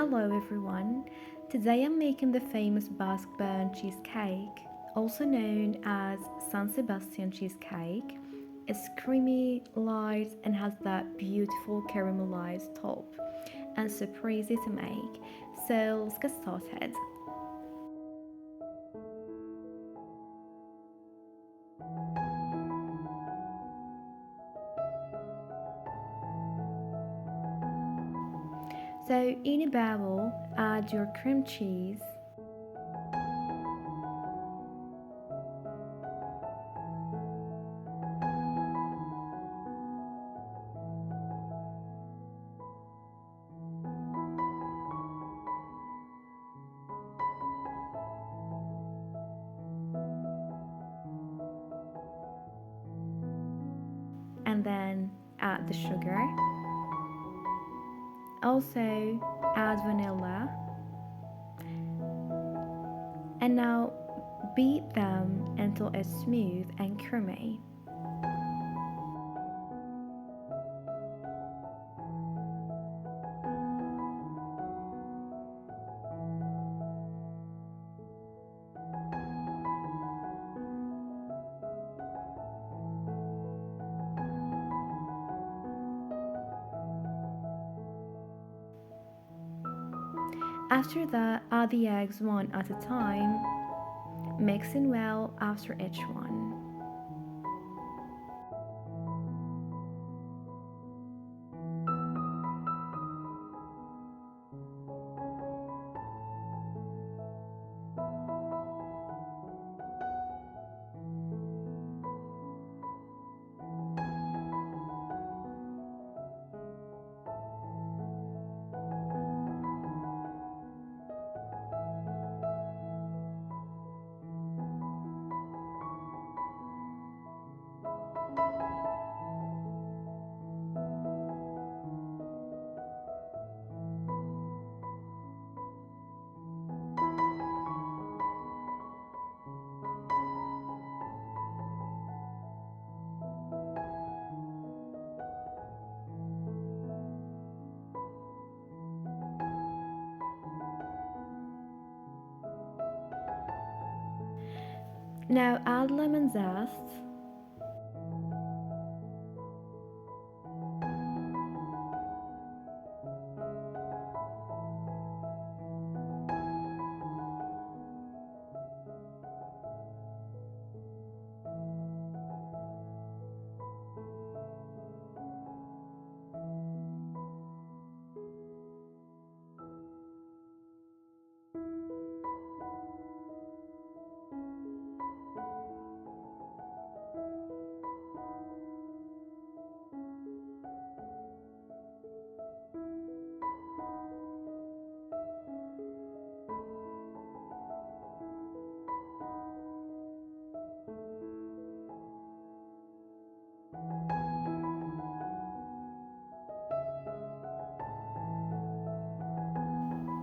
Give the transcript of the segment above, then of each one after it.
Hello everyone! Today I'm making the famous Basque Burnt Cheesecake, also known as San Sebastian Cheesecake. It's creamy, light, and has that beautiful caramelized top, and super easy to make. So let's get started. So in a bowl, add your cream cheese, and then add the sugar. Also add vanilla, and now beat them until it's smooth and creamy. After that, add the eggs one at a time, mixing well after each one. Now add lemon zest.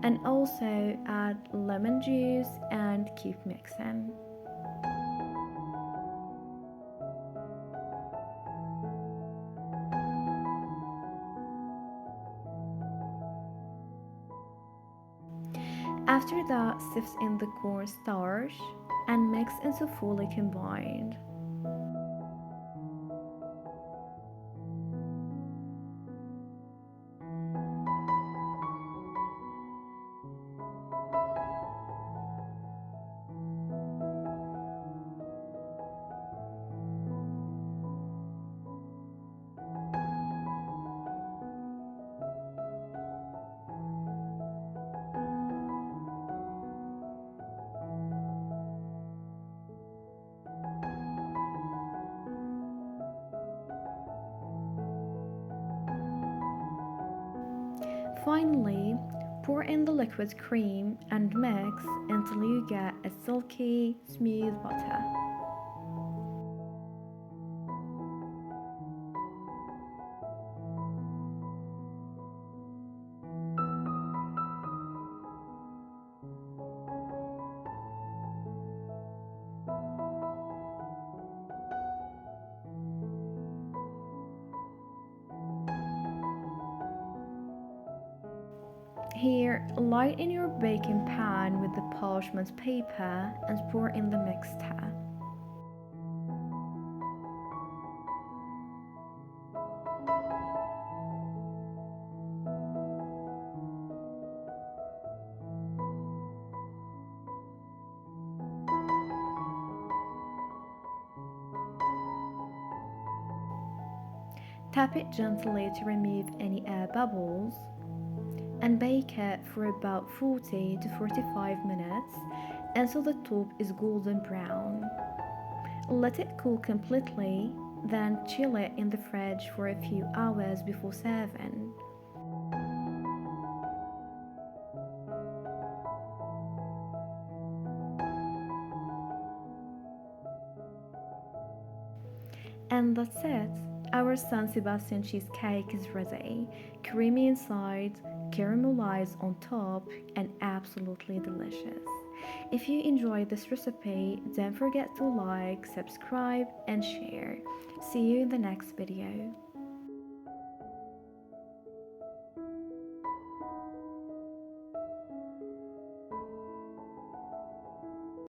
And also add lemon juice and keep mixing. After that, sift in the cornstarch and mix until fully combined. Finally, pour in the liquid cream and mix until you get a silky, smooth butter. Here, light in your baking pan with the parchment paper and pour in the mixture. Tap it gently to remove any air bubbles and bake it for about 40 to 45 minutes until the top is golden brown. Let it cool completely, then chill it in the fridge for a few hours before serving. And that's it. Our San Sebastian cheesecake is ready. Creamy inside, caramelized on top, and absolutely delicious. If you enjoyed this recipe, don't forget to like, subscribe, and share. See you in the next video.